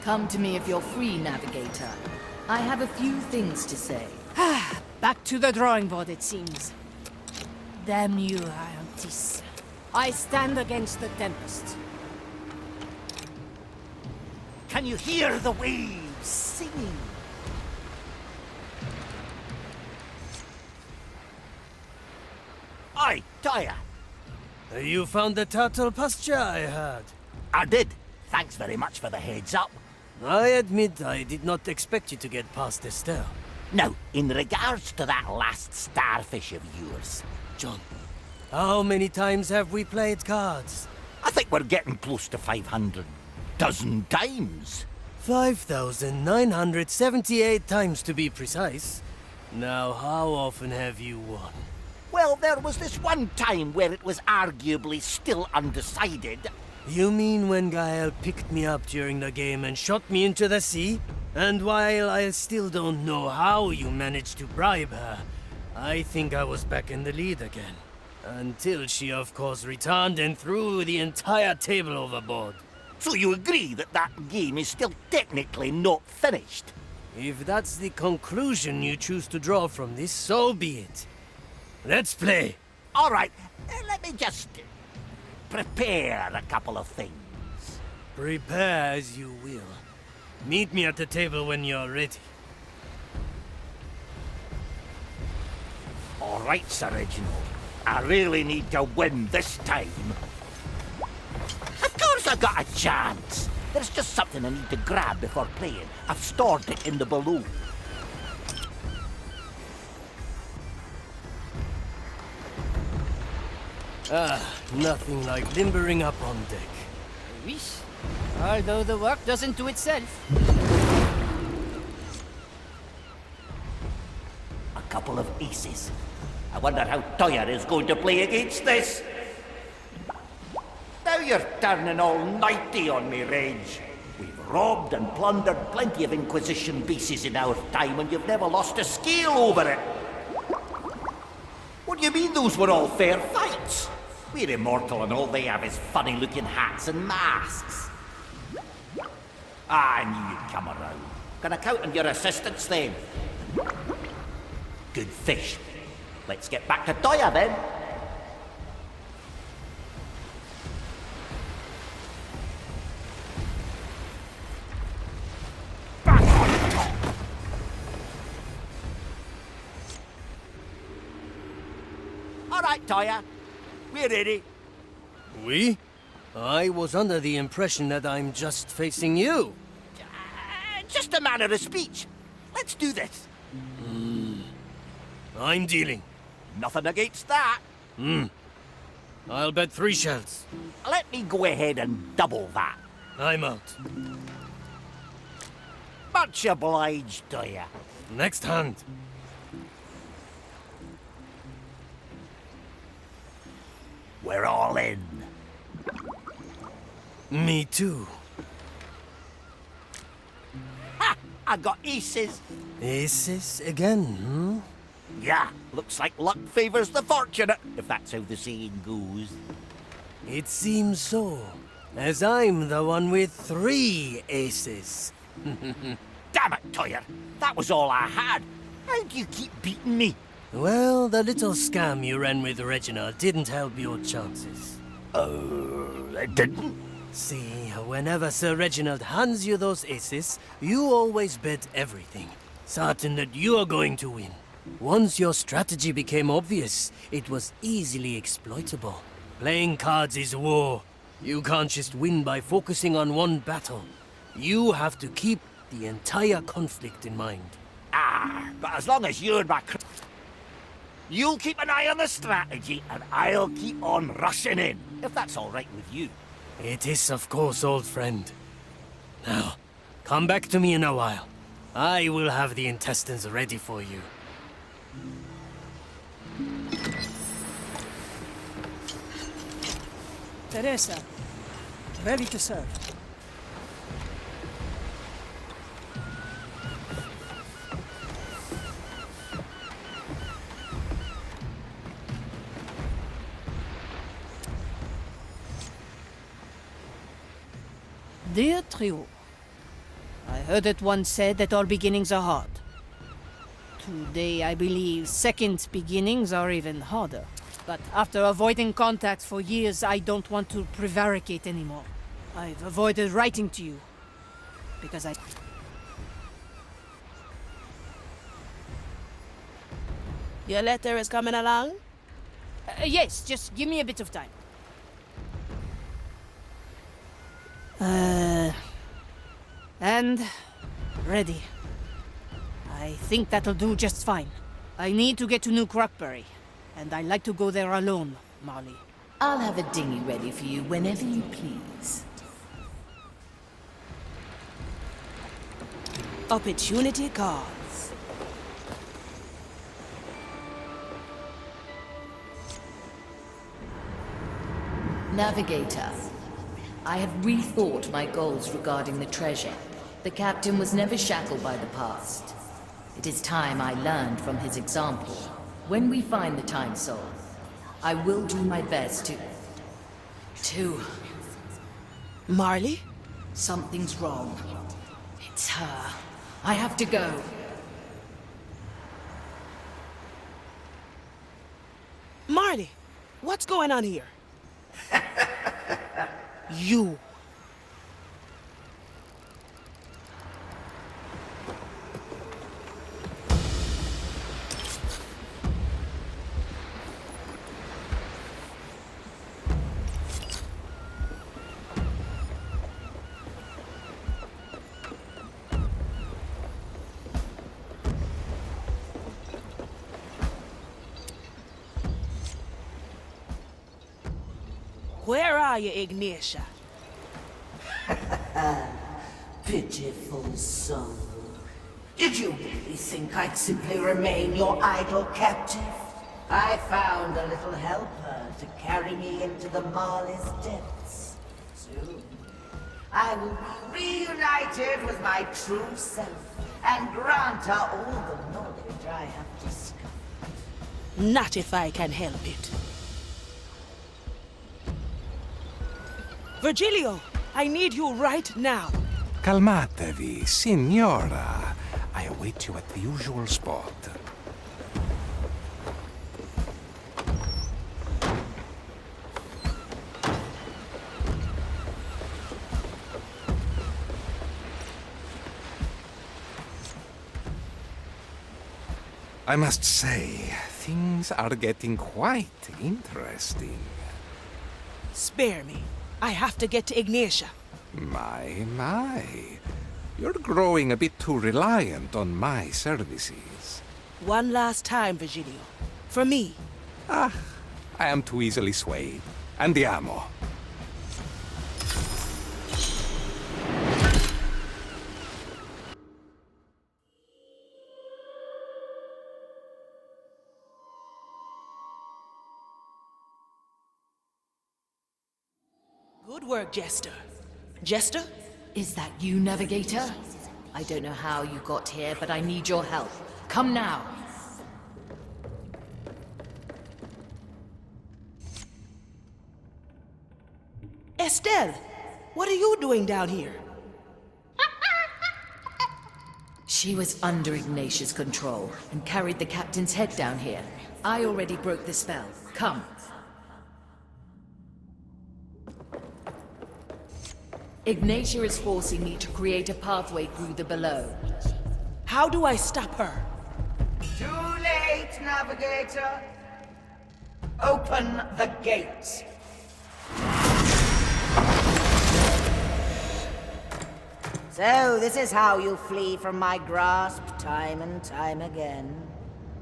Come to me if you're free, Navigator. I have a few things to say. Back to the drawing board, it seems. Damn you, Iontis. I stand against the Tempest. Can you hear the waves singing? Aye, Daya. You found the turtle pasture, I heard. I did. Thanks very much for the heads up. I admit I did not expect you to get past Estelle. Now, in regards to that last starfish of yours, John, how many times have we played cards? I think we're getting close to 500 dozen times. 5,978 times to be precise. Now, how often have you won? Well, there was this one time where it was arguably still undecided. You mean when Gael picked me up during the game and shot me into the sea? And while I still don't know how you managed to bribe her, I think I was back in the lead again. Until she, of course, returned and threw the entire table overboard. So you agree that that game is still technically not finished? If that's the conclusion you choose to draw from this, so be it. Let's play. All right, let me just prepare a couple of things. Prepare as you will. Meet me at the table when you're ready. All right, Sir Reginald. I really need to win this time. Of course I got a chance. There's just something I need to grab before playing. I've stored it in the below. Nothing like limbering up on deck. I wish. Although the work doesn't do itself. A couple of aces. I wonder how Toyer is going to play against this. Now you're turning all nighty on me, Reg. We've robbed and plundered plenty of Inquisition bases in our time, and you've never lost a scale over it. What do you mean those were all fair fights? We're immortal and all they have is funny-looking hats and masks. I knew you'd come around. Can I count on your assistance then? Good fish. Let's get back to Toya then. All right, Toya. We're ready. We? I was under the impression that I'm just facing you. Just a manner of speech. Let's do this. I'm dealing. Nothing against that. I'll bet 3 shells. Let me go ahead and double that. I'm out. Much obliged, Toya. Next hand. We're all in. Me too. Ha! I got aces. Aces again, Yeah, looks like luck favors the fortunate, if that's how the saying goes. It seems so, as I'm the one with 3 aces. Damn it, Toyer. That was all I had. How do you keep beating me? Well, the little scam you ran with Reginald didn't help your chances. It didn't? See, whenever Sir Reginald hands you those aces, you always bet everything, certain that you are going to win. Once your strategy became obvious, it was easily exploitable. Playing cards is war. You can't just win by focusing on one battle. You have to keep the entire conflict in mind. But as long as you're my... You'll keep an eye on the strategy, and I'll keep on rushing in, if that's all right with you. It is, of course, old friend. Now, come back to me in a while. I will have the intestines ready for you. Teresa, ready to serve. Dear Trio, I heard it once said that all beginnings are hard. Today, I believe second beginnings are even harder. But after avoiding contact for years, I don't want to prevaricate anymore. I've avoided writing to you. Because I... Your letter is coming along? Yes, just give me a bit of time. And... ready. I think that'll do just fine. I need to get to New Crocbury, and I like to go there alone, Marley. I'll have a dinghy ready for you whenever you please. Opportunity calls. Navigator, I have rethought my goals regarding the treasure. The captain was never shackled by the past. It is time I learned from his example. When we find the time soul, I will do my best to... Marley? Something's wrong. It's her. I have to go. Marley, what's going on here? You. Where are you, Ignatia? Pitiful soul. Did you really think I'd simply remain your idle captive? I found a little helper to carry me into the Marley's depths. Soon, I will be reunited with my true self and grant her all the knowledge I have discovered. Not if I can help it. Virgilio, I need you right now. Calmatevi, signora. I await you at the usual spot. I must say, things are getting quite interesting. Spare me. I have to get to Ignatia. My. You're growing a bit too reliant on my services. One last time, Virgilio. For me. I am too easily swayed. Andiamo. Good work, Jester. Jester? Is that you, Navigator? I don't know how you got here, but I need your help. Come now. Estelle, what are you doing down here? She was under Ignatius' control and carried the captain's head down here. I already broke the spell. Come. Ignatia is forcing me to create a pathway through the below. How do I stop her? Too late, Navigator. Open the gates. So, this is how you flee from my grasp time and time again.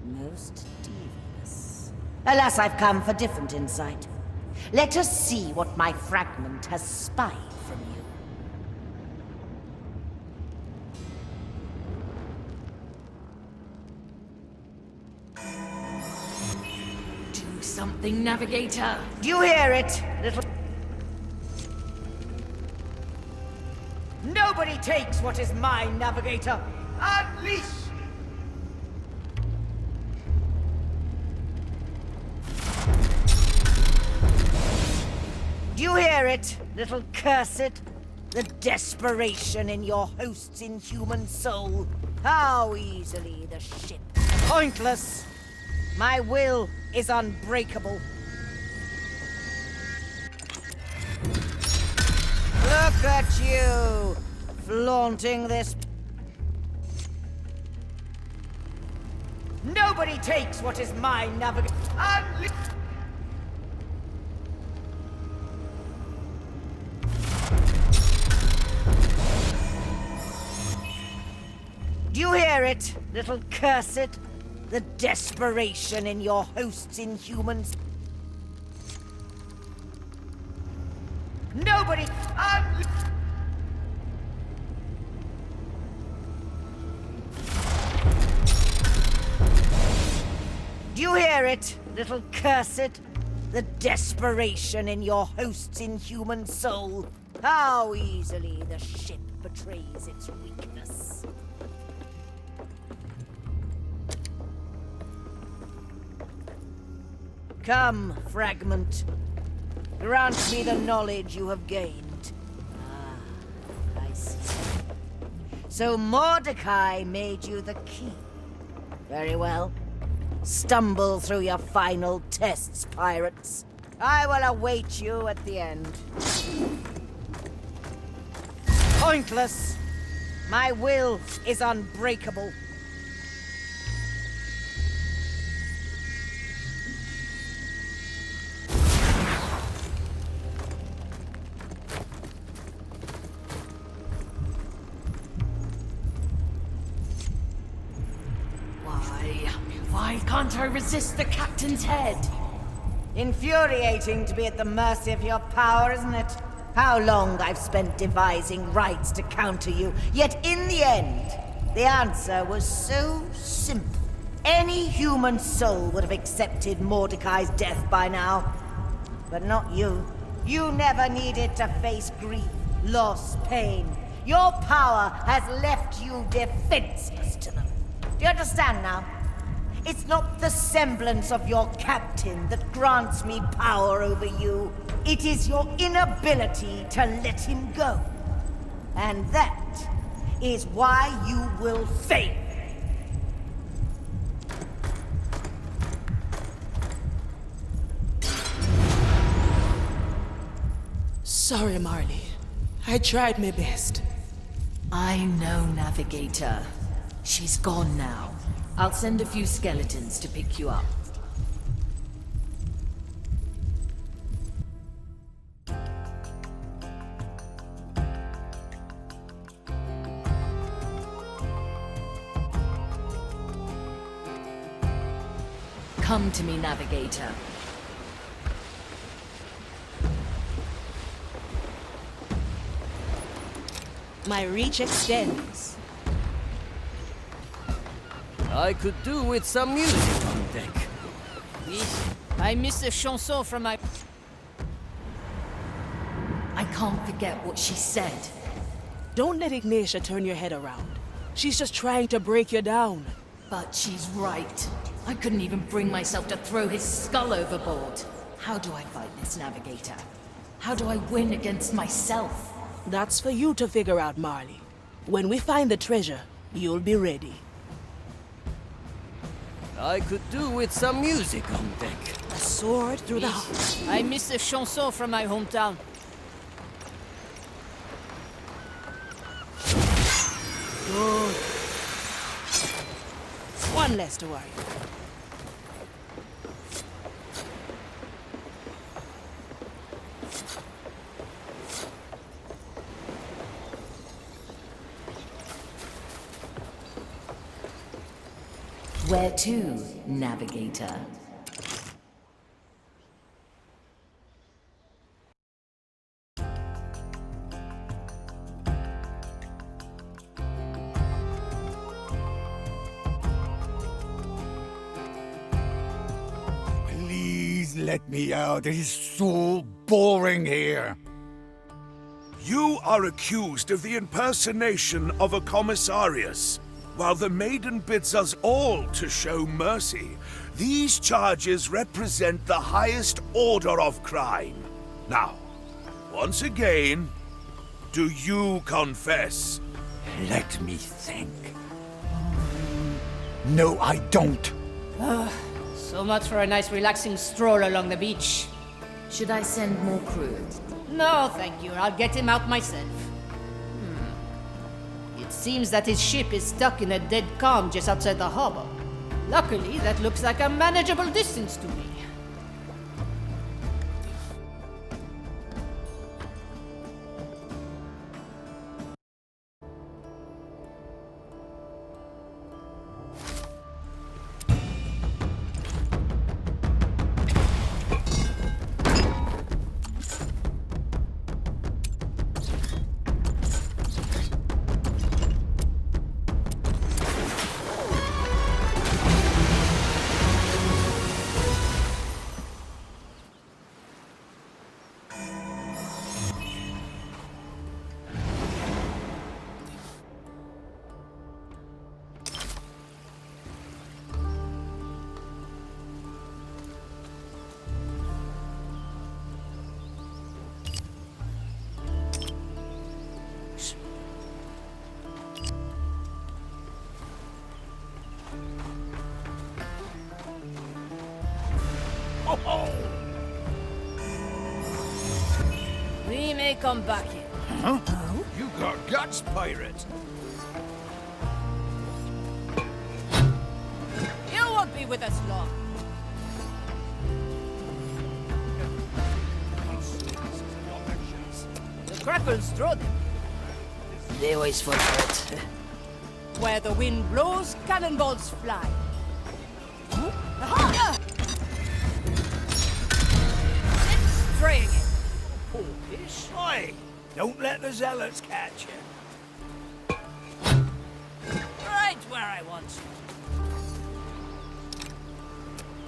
Most devious. Alas, I've come for different insight. Let us see what my fragment has spied from you. Do something, Navigator. Do you hear it, little... Nobody takes what is mine, Navigator. Unleash! Do you hear it, little cursed? The desperation in your host's inhuman soul. How easily the ship. Pointless. My will is unbreakable. Look at you, flaunting this. Nobody takes what is mine, Navigator. Do you hear it, little cursed? The desperation in your host's inhumans. Nobody. Do you hear it, little cursed? The desperation in your host's inhuman soul. How easily the ship betrays its weakness. Come, fragment. Grant me the knowledge you have gained. Ah, I see. So Mordecai made you the key. Very well. Stumble through your final tests, pirates. I will await you at the end. Pointless. My will is unbreakable. Why can't I resist the captain's head? Infuriating to be at the mercy of your power, isn't it? How long I've spent devising rites to counter you, yet in the end, the answer was so simple. Any human soul would have accepted Mordecai's death by now. But not you. You never needed to face grief, loss, pain. Your power has left you defenseless to them. Do you understand now? It's not the semblance of your captain that grants me power over you. It is your inability to let him go. And that is why you will fail. Sorry, Marley. I tried my best. I know, Navigator. She's gone now. I'll send a few skeletons to pick you up. Come to me, Navigator. My reach extends. I could do with some music on deck. I miss a chanson from my... I can't forget what she said. Don't let Ignatia turn your head around. She's just trying to break you down. But she's right. I couldn't even bring myself to throw his skull overboard. How do I fight this, Navigator? How do I win against myself? That's for you to figure out, Marley. When we find the treasure, you'll be ready. I could do with some music on deck. A sword through the heart. I miss a chanson from my hometown. Good. One less to worry. Where to, Navigator? Please let me out. It is so boring here. You are accused of the impersonation of a commissarius. While the maiden bids us all to show mercy, these charges represent the highest order of crime. Now, once again, Do you confess? Let me think. No, I don't. So much for a nice relaxing stroll along the beach. Should I send more crew? No, thank you. I'll get him out myself. It seems that his ship is stuck in a dead calm just outside the harbor. Luckily, that looks like a manageable distance to me. We may come back here. Huh? You got guts, pirate. You won't be with us long. The crackles throw them. They always fall for it. Where the wind blows, cannonballs fly. Let's try again. Poor fish. Oi! Don't let the zealots catch you. Right where I want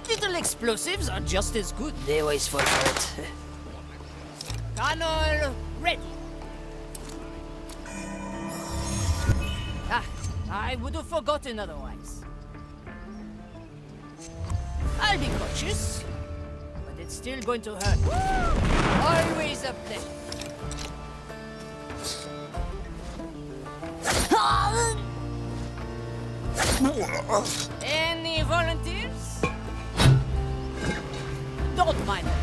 you. Little explosives are just as good. They always fall for it. Cannol ready. I would have forgotten otherwise. I'll be cautious, but it's still going to hurt. Always a pleasure. Any volunteers? Don't mind them.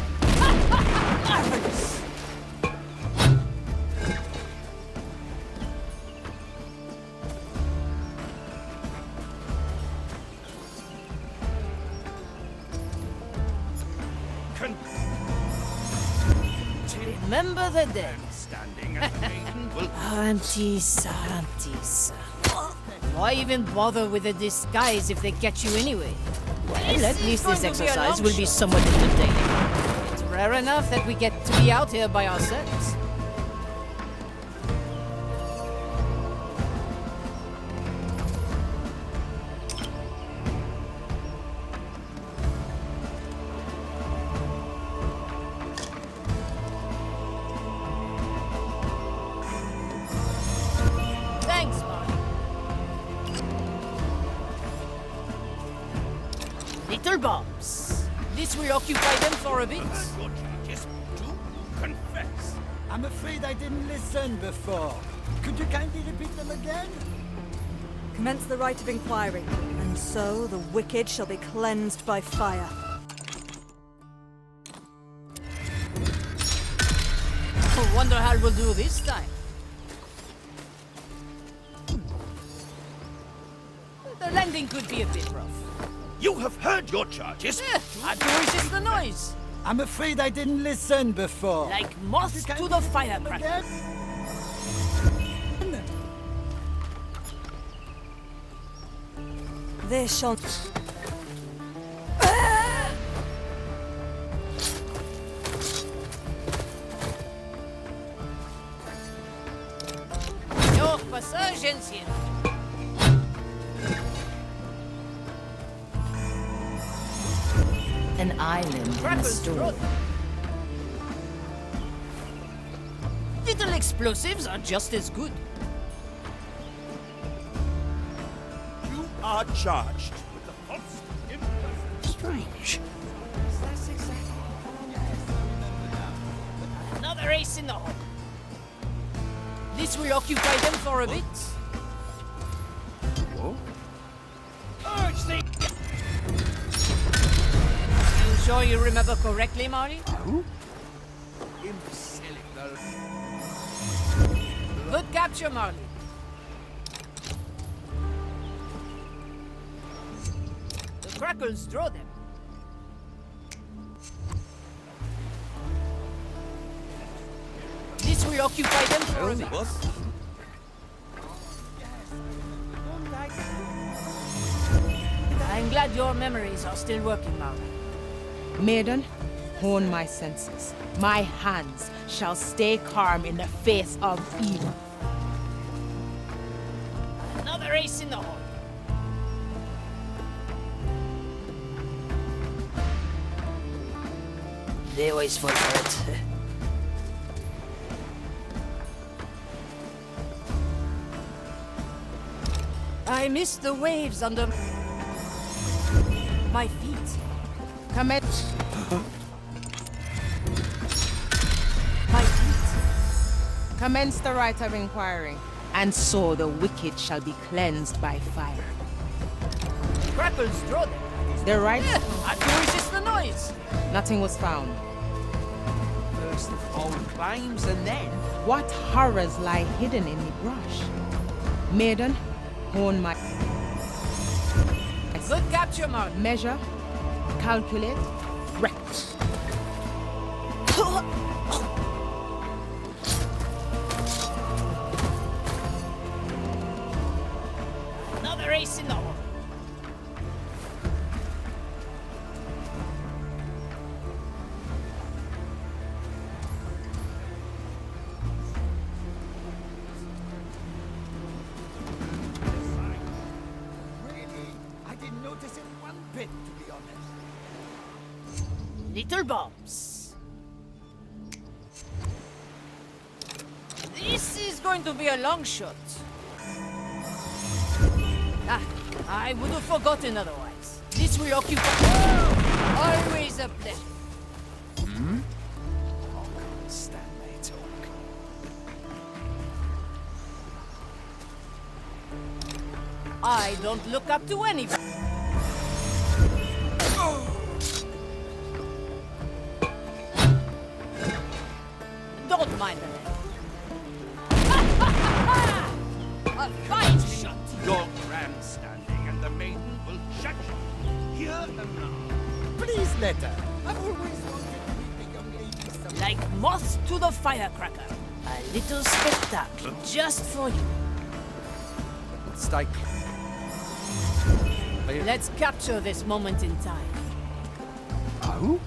Marvelous. Remember the dead. Standing at the maiden will... Antisa. Why even bother with a disguise if they catch you anyway? Well, at least this exercise will be somewhat entertaining. It's rare enough that we get to be out here by ourselves. Little bombs. This will occupy them for a bit. Just do confess. I'm afraid I didn't listen before. Could you kindly repeat them again? Commence the rite of inquiry, and so the wicked shall be cleansed by fire. I wonder how we'll do this time. The landing could be a bit rough. You have heard your charges. I do resist the noise. I'm afraid I didn't listen before. Like moths to the firecracker. They shall... Your passage ancien. An island in a storm. Little explosives are just as good. You are charged with the false Strange. That's exactly. Another ace in the hole. This will occupy them for a bit. Whoa. Urge the... You sure you remember correctly, Marley? Who? Good capture, Marley. The crackles draw them. This will occupy them for a bit. I'm glad your memories are still working, Marley. Maiden, hone my senses. My hands shall stay calm in the face of evil. Another ace in the hole. They always fall for it. I miss the waves under my feet. Commence. My feet. Commence the rite of inquiry, and so the wicked shall be cleansed by fire. Crackles draw them. The rite? I can resist the noise. Nothing was found. First old claims and then... What horrors lie hidden in the brush? Maiden, hone my... Good capture, Mark. Measure, calculate, rect. Another ace in the hole. To be honest. Little bombs. This is going to be a long shot. Ah, I would have forgotten otherwise. This will occupy... Always a pleasure. Hmm? I can't stand their talk. I don't look up to anybody. Don't mind the A fine shot! Your grandstanding and the maiden will judge you. Here and now. Please let her. I've always wanted to meet the young lady some... Like moths to the firecracker. A little spectacle just for you. Stay. Let's capture this moment in time. Oh?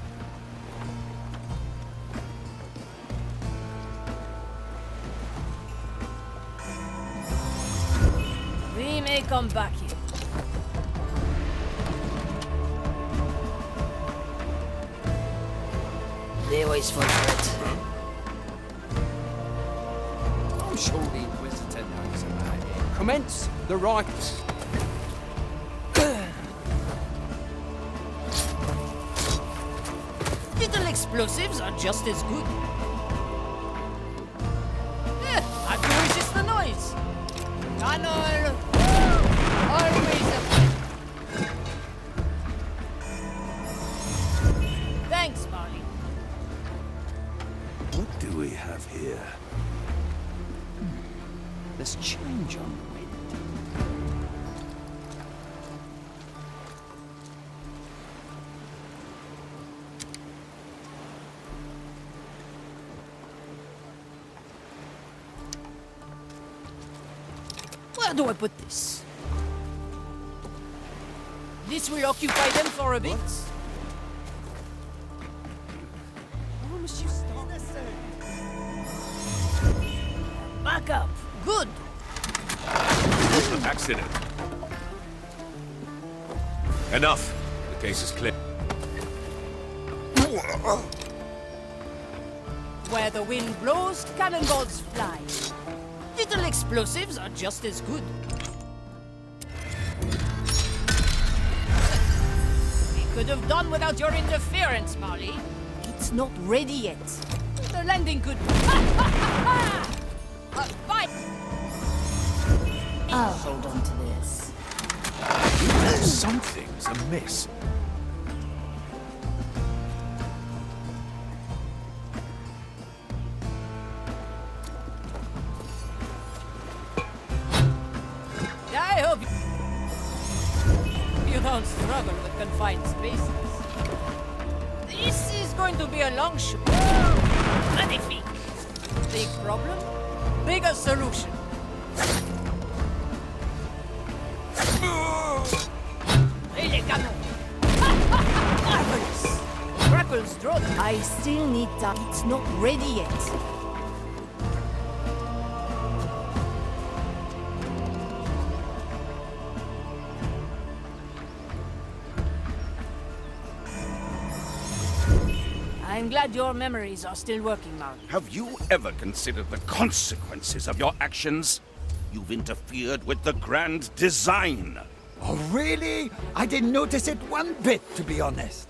We may come back here. They always fall for it. I'm sure the Inquisitor knows about it. Commence the rites. Little explosives are just as good. I can resist the noise. Tunnel. Always a pleasure. Thanks, Marley. What do we have here? There's change on the wind. Where do I put this? This will occupy them for a bit. Oh, Monsieur Back up. Good. Accident. Enough. The case is clear. Where the wind blows, cannonballs fly. Little explosives are just as good. We could have done without your interference, Marley. It's not ready yet. The landing could... A fight! I'll hold on to this. Something's amiss. I hope you don't struggle with confined spaces. This is going to be a long shoot. Magnifique. Big problem, bigger solution. Et les canons. Marvelous. Crackles draw. I still need time. It's not ready yet. I'm glad your memories are still working, Mark. Have you ever considered the consequences of your actions? You've interfered with the grand design. Oh, really? I didn't notice it one bit, to be honest.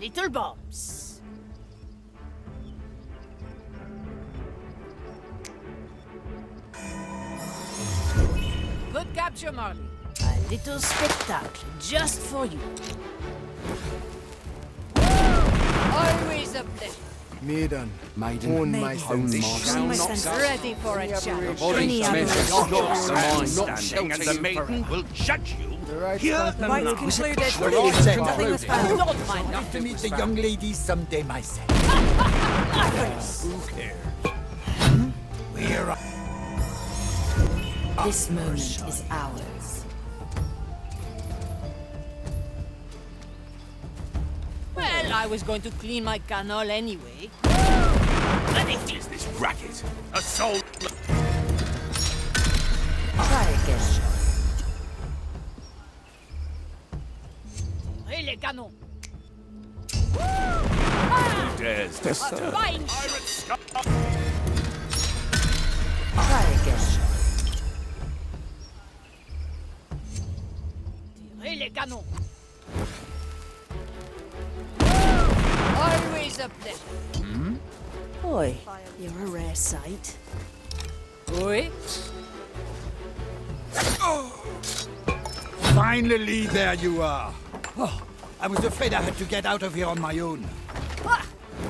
Little bombs. Good capture, Marley. A little spectacle just for you. Always a pleasure. Maiden, own my senses. Ready for a challenge. Body smashes not Standing and the maiden will judge you here. Rights concluded. Nothing was found. Don't mind I'd like to meet the young ladies someday myself. Who cares? We're This moment is ours. Well, I was going to clean my canal anyway. What is this racket? A soul. Try again. Et les canons. Who dares disturb? Fine. Pirate scum! Try again. Et les canons. Always a pleasure. Boy, you're a rare sight. Oui. Finally, there you are. Oh, I was afraid I had to get out of here on my own.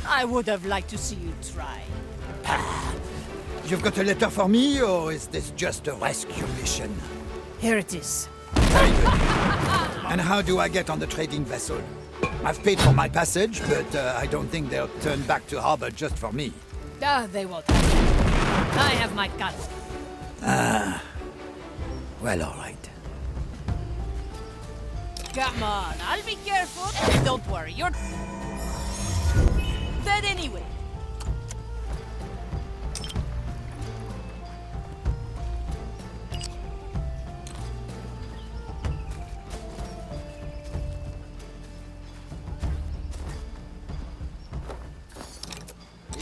I would have liked to see you try. You've got a letter for me, or is this just a rescue mission? Here it is. Very good. And how do I get on the trading vessel? I've paid for my passage, but I don't think they'll turn back to harbor just for me. They won't. I have my gun. Well, all right. Come on, I'll be careful. Don't worry, you're dead anyway.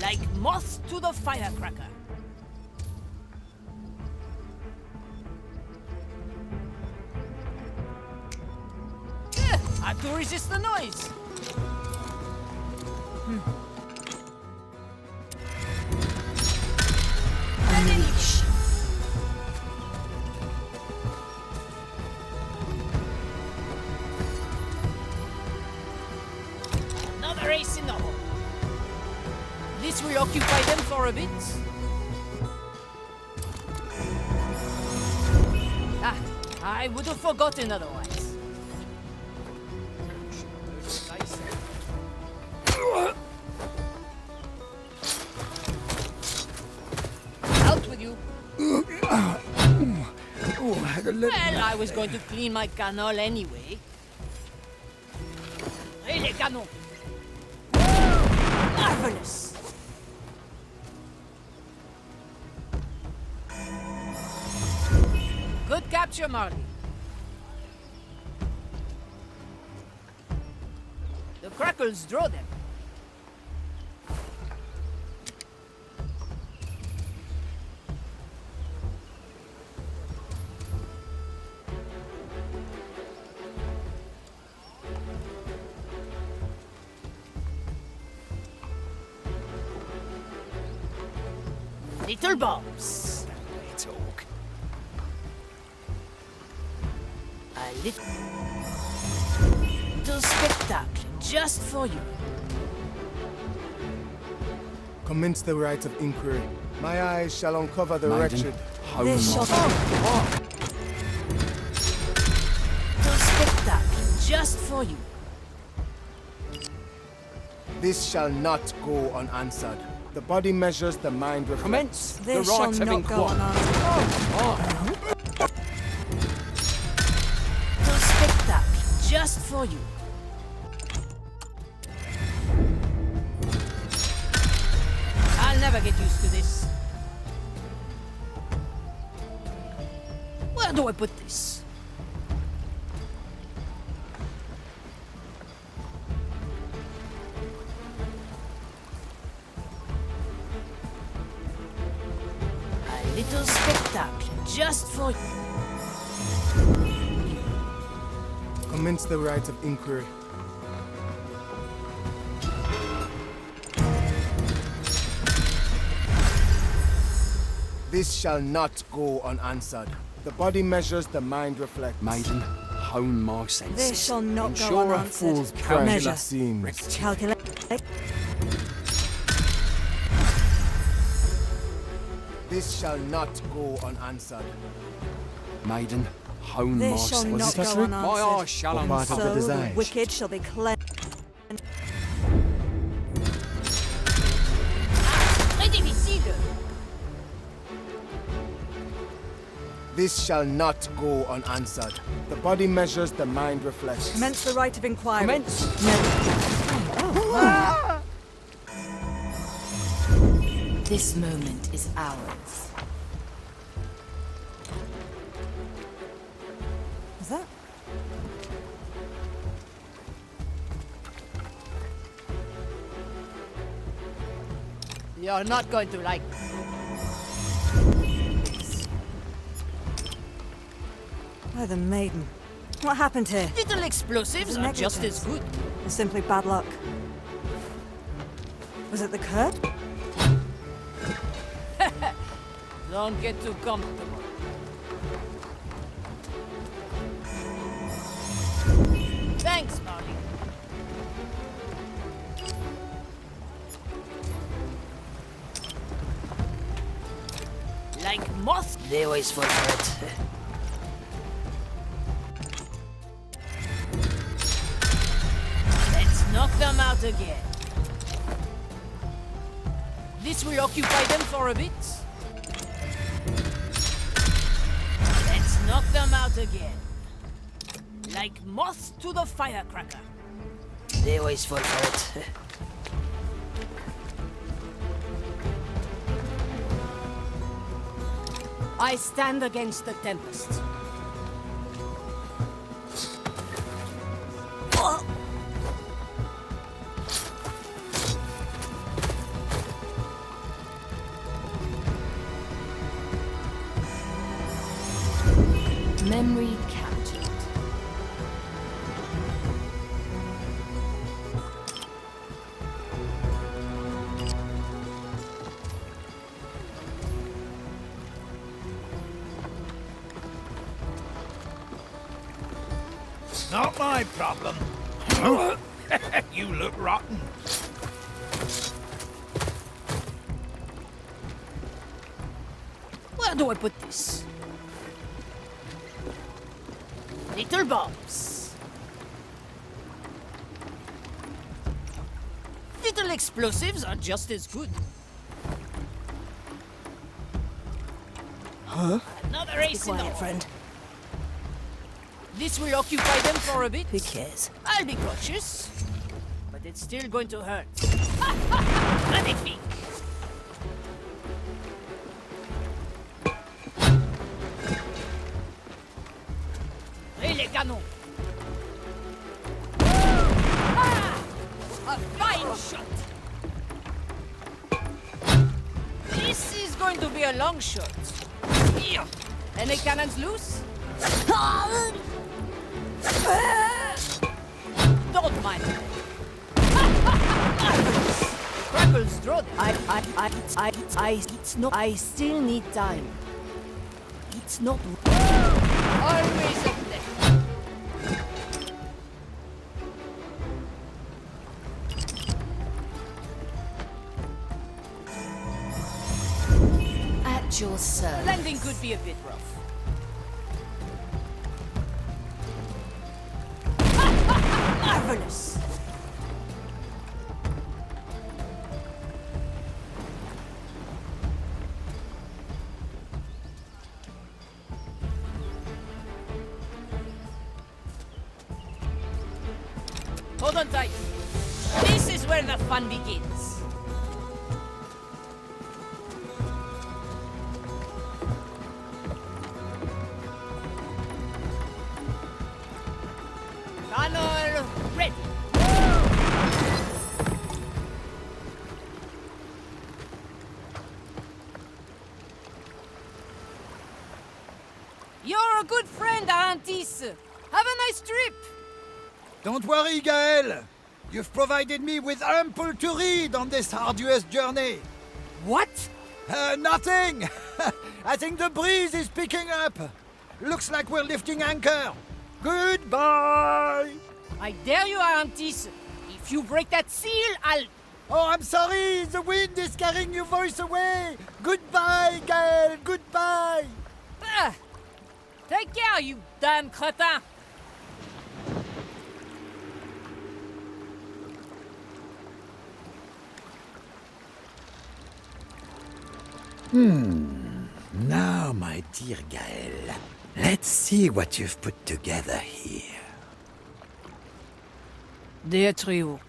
Like moths to the firecracker. Hard to resist the noise. Unleash. Another ace in the hole. This will occupy them for a bit. I would have forgotten otherwise. Out with you. Well, I was going to clean my canal anyway. Et les canons. Marvelous. Good capture, Marley. The crackles draw them. Little bombs. Talk. A little spectacle just for you. Commence the right of inquiry. My eyes shall uncover the Maiden, wretched. This shall Little spectacle just for you. This shall not go unanswered. The body measures, the mind reflects. Commence the This shall right of not go inquiry. unanswered. Little spectacle just for you. I'll never get used to this. Where do I put this? A little spectacle just for you. Commence the right of inquiry. This shall not go unanswered. The body measures, the mind reflects. Maiden, hone my senses. This shall not go Ensure a unanswered. fool's pleasure Measure. seems. Calculate. This shall not go unanswered. Maiden, hone my This shall senses. not go necessary? My eyes unanswered. shall What part of the So the desire? wicked shall be cleansed. Très difficile. This shall not go unanswered. The body measures, the mind reflects. Commence the right of inquiry. Commence. This moment is ours. Is that? You're not going to like By the maiden. What happened here? little explosives are just as good. Or simply bad luck? Was it the curd? Don't get too comfortable. Thanks, Marley. Like moths, they always fall for it. Let's knock them out again. This will occupy them for a bit. Let's knock them out again. Like moths to the firecracker. They always fall for it. I stand against the tempest. Memory captured. Not my problem. You look rotten. Where do I put this? Little bombs. Little explosives are just as good. Huh? Another ace in the hole. friend. This will occupy them for a bit. Who cares? I'll be cautious. But it's still going to hurt. Magnifique. Et les canons. Ah! A fine shot. This is going to be a long shot. Yeah. Any cannons loose? Don't mind me. Crackles, draw. It's not. I still need time. It's not. Always up there. At your service. Landing could be a bit rough. Marvelous. Hold on tight. This is where the fun begins. Tunnel ready. You're a good friend, Arantis. Have a nice trip. Don't worry, Gael. You've provided me with ample to read on this arduous journey. What? Nothing. I think the breeze is picking up. Looks like we're lifting anchor. Goodbye. I dare you, Arantis. If you break that seal, I'll... Oh, I'm sorry. The wind is carrying your voice away. Goodbye, Gael. Goodbye. Take care, you damn cretin. Now, my dear Gael, let's see what you've put together here. Dear trio,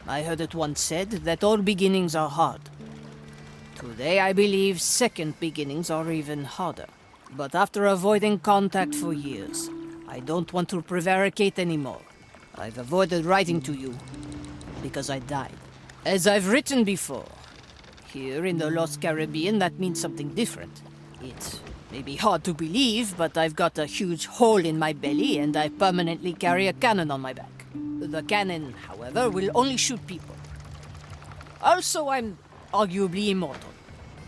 I heard it once said that all beginnings are hard. Today I believe second beginnings are even harder. But after avoiding contact for years, I don't want to prevaricate anymore. I've avoided writing to you because I died. As I've written before, here in the Lost Caribbean, that means something different. It may be hard to believe, but I've got a huge hole in my belly and I permanently carry a cannon on my back. The cannon, however, will only shoot people. Also, I'm arguably immortal.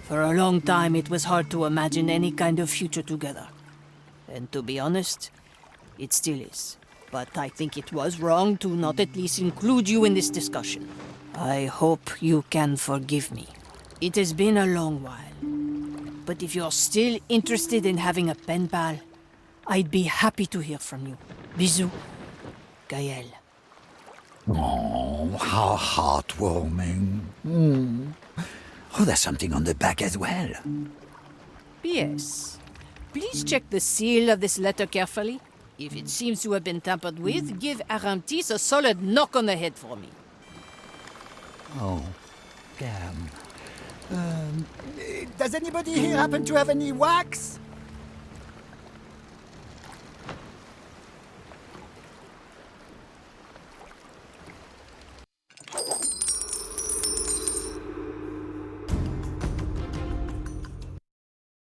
For a long time, it was hard to imagine any kind of future together. And to be honest, it still is. But I think it was wrong to not at least include you in this discussion. I hope you can forgive me. It has been a long while, but if you're still interested in having a pen pal, I'd be happy to hear from you. Bisous, Gael. Oh, how heartwarming. Oh, there's something on the back as well. P.S. Please check the seal of this letter carefully. If it seems to have been tampered with, give Arantis a solid knock on the head for me. Oh, damn. Does anybody here happen to have any wax?